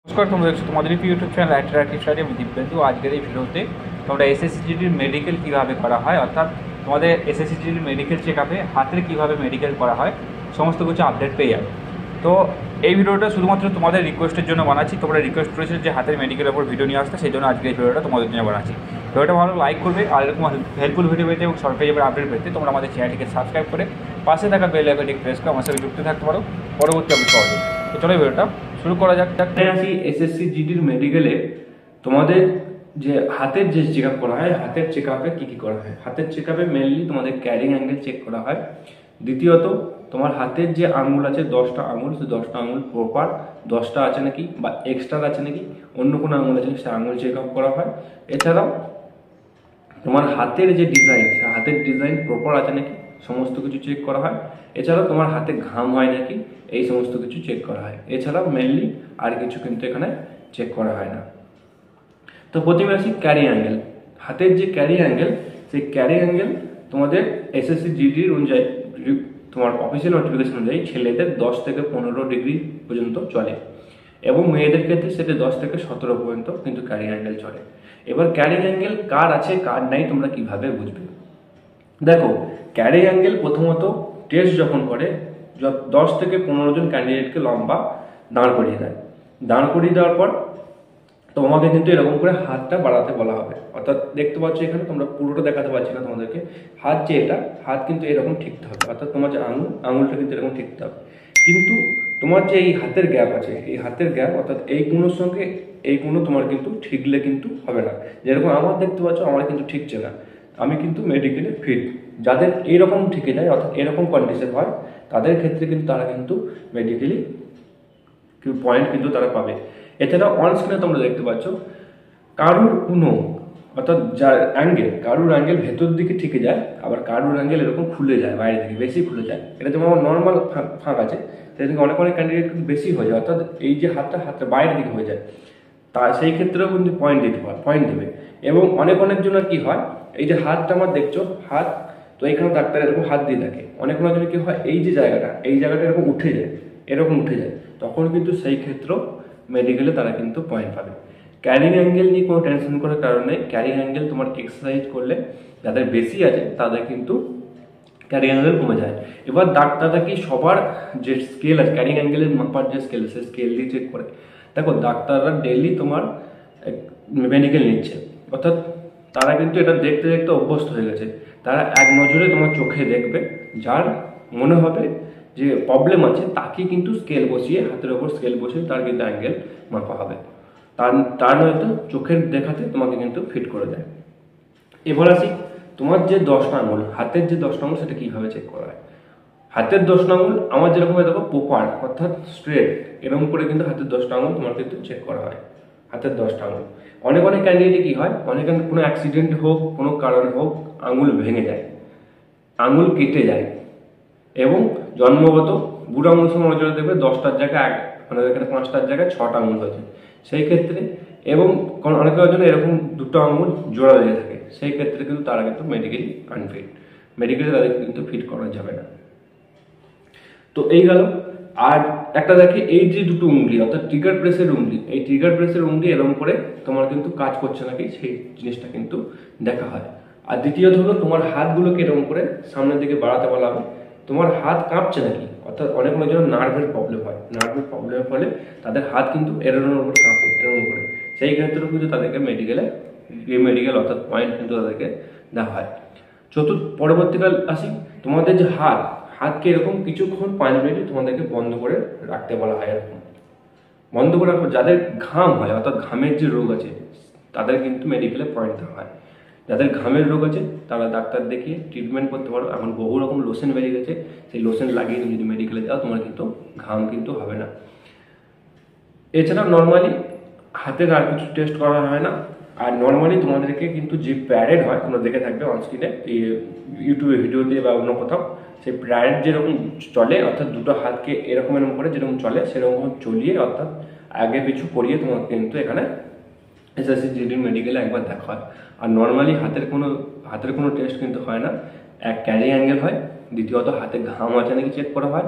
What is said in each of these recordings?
নমস্কার, তোমরা দেখছো তোমাদের ইউটিউব চ্যানেল অ্যাট্রাক্টিভ স্টাডি। আমি দিব্যেন্দু। আজকের এই ভিডিওতে তোমরা এসএসসিজিডির মেডিকেল কীভাবে করা হয়, অর্থাৎ তোমাদের এসএসসিজিডির মেডিকেল চেক আপে হাতের কীভাবে মেডিকেল করা হয় সমস্ত কিছু আপডেট পেয়ে যাবে। তো এই ভিডিওটা শুধুমাত্র তোমাদের রিকোয়েস্টের জন্য বানাচ্ছি। তোমরা রিকোয়েস্ট করেছো যে হাতের মেডিকেলের উপর ভিডিও নিয়ে আসতে, সেই জন্য আজকে এই ভিডিওটা তোমাদের জন্য বানাচ্ছি। ভিডিওটা ভালো লাইক করবে, আর এরকম হেল্পফুল ভিডিও পেতে এবং সরকারি আপডেট পেতে তোমরা আমাদের চ্যানেলটিকে সাবস্ক্রাইব করে পাশে থাকা বেল আইকনটি প্রেস করে আমার সাথে যুক্ত থাকতে পারো পরবর্তী আপডেট পাওয়ার জন্য। তো চলো ভিডিওটা শুরু করা যাক। আসি এসএসসিজিডির মেডিকেলে তোমাদের যে হাতের যে চেক আপ করা হয়, হাতের চেক আপে কী কী করা হয়। হাতের চেক আপে মেনলি তোমাদের ক্যারিং অ্যাঙ্গেল চেক করা হয়। দ্বিতীয়ত তোমার হাতের যে আঙুল আছে 10টা আঙুল, সেই 10টা আঙুল প্রপার 10টা আছে নাকি বা এক্সট্রা আছে নাকি, অন্য কোনো আঙুল আছে সে আঙুল চেক আপ করা হয়। এছাড়াও তোমার হাতের যে ডিজাইন, সে হাতের ডিজাইন প্রপার আছে নাকি সমস্ত কিছু চেক করা হয়। এছাড়াও তোমার হাতে ঘাম হয় নাকি এই সমস্ত কিছু চেক করা হয়। এছাড়াও মেনলি আর কিছু কিন্তু এখানে চেক করা হয় না। তো প্রথমে আসি ক্যারি অ্যাঙ্গেল। হাতের যে ক্যারি অ্যাঙ্গেল, সেই ক্যারি অ্যাঙ্গেল তোমাদের এসএসসিজিডির অনুযায়ী, তোমার অফিসিয়াল নোটিফিকেশন অনুযায়ী ছেলেদের 10 থেকে 15 ডিগ্রি পর্যন্ত চলে এবং মেয়েদের ক্ষেত্রে সেটা 10 থেকে 17 পর্যন্ত কিন্তু ক্যারি অ্যাঙ্গেল চলে। এবার ক্যারি অ্যাঙ্গেল কার আছে কার নাই তোমরা কিভাবে বুঝবে? দেখো, ক্যারি অ্যাঙ্গেল প্রথমত টেস্ট যখন করে 10 থেকে 15 জন ক্যান্ডিডেটকে লম্বা দাঁড় করিয়ে দেয়। দাঁড় করিয়ে দেওয়ার পর তোমাকে কিন্তু এরকম করে হাতটা বাড়াতে বলা হবে। অর্থাৎ দেখতে পাচ্ছ এখানে, তোমরা পুরোটা দেখাতে পারছি না তোমাদেরকে, হাত যে এটা হাত কিন্তু এরকম ঠিকতে হবে। অর্থাৎ তোমার যে আঙুলটা কিন্তু এরকম ঠিকতে হবে। কিন্তু তোমার যে এই হাতের গ্যাপ আছে, এই হাতের গ্যাপ অর্থাৎ এই কোণের সঙ্গে এই কোণ তোমার কিন্তু ঠিকলে কিন্তু হবে না। যেরকম আমার দেখতে পাচ্ছ আমার কিন্তু ঠিকছে না, আমি কিন্তু মেডিকেলে ফিট। যাদের এইরকম ঠিকে যায় অর্থাৎ এরকম কন্ডিশন হয় তাদের ক্ষেত্রে কিন্তু তারা কিন্তু মেডিকেলি পয়েন্ট কিন্তু তারা পাবে। এছাড়া অন স্ক্রিনে তোমরা দেখতে পাচ্ছ কারুর কোনো অর্থাৎ যার অ্যাঙ্গেল, কারুর অ্যাঙ্গেল ভেতর দিকে ঠিকে যায়, আবার কারুর অ্যাঙ্গেল এরকম খুলে যায়, বাইরের দিকে বেশি খুলে যায়। এটা যেমন আমার নর্মাল ফাঁক আছে, সেদিকে অনেক ক্যান্ডিডেট কিন্তু বেশি হয়ে যায়, অর্থাৎ এই যে হাতটা বাইরের দিকে হয়ে যায়, তা সেই ক্ষেত্রেও কিন্তু পয়েন্ট দেবে। এবং অনেক জনের কি হয়, এই যে হাতটা আমার দেখছো হাত, তো এখানে ডাক্তার এরকম হাত দিয়ে থাকে, অনেক জনের কি হয় এই যে জায়গাটা এরকম উঠে যায়, তখন কিন্তু সেই ক্ষেত্রেও মেডিকেলে তারা কিন্তু পয়েন্ট পাবে। ক্যারিং অ্যাঙ্গেল নিয়ে কোনো টেনশন করার কারণে, ক্যারিং অ্যাঙ্গেল তোমার এক্সারসাইজ করলে যাদের বেশি আছে তাদের কিন্তু ক্যারিং অ্যাঙ্গেল কমে যায়। এবার ডাক্তাররা কি সবার যে স্কেল আছে ক্যারিং অ্যাঙ্গেলের মাপার যে স্কেল, সে স্কেল দিয়ে চেক করে। দেখো, ডাক্তাররা ডেইলি তোমার মেডিকেল নিচ্ছে, অর্থাৎ তারা কিন্তু এটা দেখতে দেখতে অভ্যস্ত হয়ে গেছে। তারা এক নজরে তোমার চোখে দেখবে, যার মনে হবে যে প্রবলেম আছে তাকে কিন্তু স্কেল বসিয়ে, হাতের ওপর স্কেল বসিয়ে তার কিন্তু অ্যাঙ্গেল মাপা হবে। তার নয়তো চোখের দেখাতে তোমাকে কিন্তু ফিট করে দেয়। এবার আসি তোমার যে 10টা আঙুল, হাতের যে 10টা আঙুল সেটা কীভাবে চেক করা হয়। হাতের 10টা আঙুল আমার যেরকম দেখো প্রপার অর্থাৎ স্ট্রেট, এরকম করে কিন্তু হাতের 10টা আঙুল তোমার কিন্তু চেক করা হয়। হাতের 10টা আঙুল অনেক ক্যান্ডিডেটে কী হয়, কোনো অ্যাক্সিডেন্ট হোক, কোনো কারণে হোক আঙুল ভেঙে যায়, আঙুল কেটে যায়, এবং জন্মগত বুড়ো আঙুল সময় নজরে দেবে 10টার জায়গায় মানে এখানে 5টার জায়গায় 6টা আঙুল হয়েছে সেই ক্ষেত্রে, এবং অনেকের জন্য এরকম 2টো আঙুল জোড়া লেগে থাকে, সেই ক্ষেত্রে কিন্তু তারা কিন্তু মেডিকেলি আনফিট, মেডিকেলে তাদেরকে কিন্তু ফিট করা যাবে না। তো এই গেল। আর একটা দেখে এই যে দুটো উঙ্গলি অর্থাৎ ট্রিগার প্রেসের উঙ্গলি, এই ট্রিগার প্রেসের উঙ্গলি এরকম করে তোমার কিন্তু কাজ করছে নাকি সেই জিনিসটা কিন্তু দেখা হয়। আর দ্বিতীয়ত হলো তোমার হাতগুলোকে এরকম করে সামনের দিকে বাড়াতে বলা হবে, তোমার হাত কাঁপছে নাকি। অর্থাৎ অনেক জন্য নার্ভের প্রবলেম হয়, নার্ভের প্রবলেমের ফলে তাদের হাত কিন্তু এরকম করে কাঁপে, এরকম করে, সেই ক্ষেত্রেও কিন্তু তাদেরকে মেডিকেল অর্থাৎ পয়েন্ট কিন্তু তাদেরকে দেওয়া হয়। পরবর্তীকাল আসি তোমাদের যে হাতকে এরকম কিছুক্ষণ 5 মিনিট তোমাদেরকে বন্ধ করে রাখতে বলা হয়। এরকম বন্ধ করে রাখো। যাদের ঘাম হয় অর্থাৎ ঘামের যে রোগ আছে তাদের কিন্তু মেডিকেলে পয়েন্ট দেওয়া হয়। যাদের ঘামের রোগ আছে তারা ডাক্তার দেখিয়ে ট্রিটমেন্ট করতে পারো। এখন বহু রকম লোশন বেরিয়ে গেছে, সেই লোশন লাগিয়ে তুমি যদি মেডিকেলে যাও তোমার কিন্তু ঘাম কিন্তু হবে না। এছাড়া নর্মালি হাতের আর কিছু টেস্ট করা হয় না। আর নর্মালি তোমাদেরকে কিন্তু যে প্যারেড হয় তোমরা দেখে থাকবে অনস্ক্রিনে, এই ইউটিউবে ভিডিও দিয়ে বা অন্য কোথাও, সেই প্যারেড যেরকম চলে অর্থাৎ দুটো হাতকে এরকম করে যেরকম চলে সেরকম চলিয়ে অর্থাৎ আগে পিছু করিয়ে তোমাকে কিন্তু এখানে এসএসসিজিডি মেডিকেলে একবার দেখা হয়। আর নর্মালি হাতের কোনো টেস্ট কিন্তু হয় না। এক ক্যারি অ্যাঙ্গেল হয়, দ্বিতীয়ত হাতে ঘাম আছে নাকি চেক করা হয়,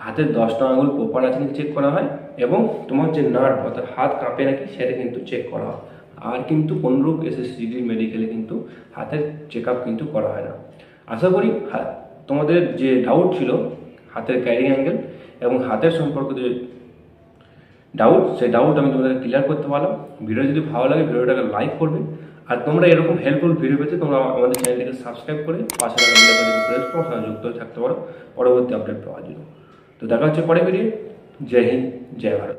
হাতের 10টা আঙুল প্রপার আছে নাকি চেক করা হয়, এবং তোমার যে নার্ভ অর্থাৎ হাত কাঁপে নাকি সেটা কিন্তু চেক করা হয়। আর কিন্তু কোনরূপ SSCG মেডিকেলে কিন্তু হাতের চেক আপ কিন্তু করা হয় না। আশা করি তোমাদের যে ডাউট ছিল হাতের ক্যারি অ্যাঙ্গেল এবং হাতের সম্পর্কিত যে ডাউট, সেই ডাউট আমি তোমাদের ক্লিয়ার করতে পারলাম। ভিডিও যদি ভালো লাগে ভিডিওটাকে লাইক করবে, আর তোমরা এরকম হেল্পফুল ভিডিও পেতে তোমরা আমাদের চ্যানেলটিকে সাবস্ক্রাইব করে পাশে থাকা বেল আইকনটিকে প্রেস করে আমার যুক্ত হয়ে থাকতে পারো পরবর্তী আপডেট পাওয়ার জন্য। তো দেখা হচ্ছে পরে ভিডিও। জয় হিন্দ, জয় ভারত।